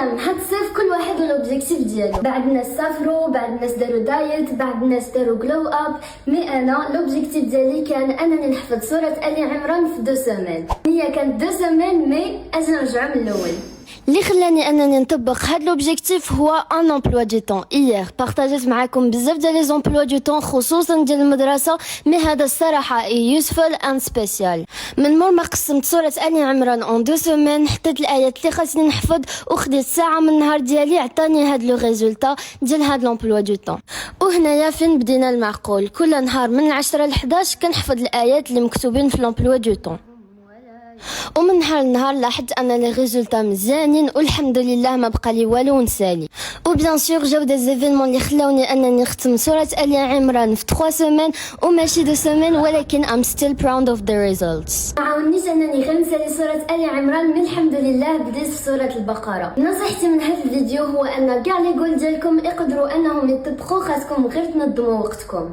هاد الصيف كل واحد والاوبجيكتيف ديالو. بعض الناس سافروا، بعض الناس داروا دايت، بعض الناس داروا جلو اب. مي انا الاوبجيكتيف ديالي كان انني نحفظ سوره ال عمران في 2 سيمين. هي كانت 2 سيمين مي اجي نرجعوا من الاول. اللي خلاني انني نطبق هاد لوبجيكتيف هو ان امبلوا دو طون. ايير بارطاجيت معكم بزاف ديال لي زومبلوا دو طون خصوصا ديال المدرسه، مي هذا الصراحه يوسفول اند سبيسيال. من مور ما قسمت سوره ال عمران اون 2 سيمين، حطيت الايات اللي خاصني نحفظ وخديت ساعه من النهار ديالي، عطاني هاد لو ريزولطا ديال هاد لومبلوا دو طون. وهنايا فين بدينا المعقول، كل نهار من 10 ل 11 كنحفظ الايات اللي مكتوبين في لومبلوا دو طون. ومن نهار لنهار لاحظت ان لي ريزولطا مزيانين والحمد لله ما بقى لي والو نسالي. وبيان سور جاو دي زيفينمون اللي خلاوني انني نختم سوره ال عمران في 3 سيمين وماشي 2 سيمين، ولكن ام ستيل براود اوف ذا ريزولتس. ما عاونيش انني غير نسالي سوره ال عمران، من الحمد لله بديت في سوره البقره. نصيحتي من هذا الفيديو هو ان كاع لي جول ديالكم يقدروا انهم يطبقوا، خاصكم غير تنظموا وقتكم.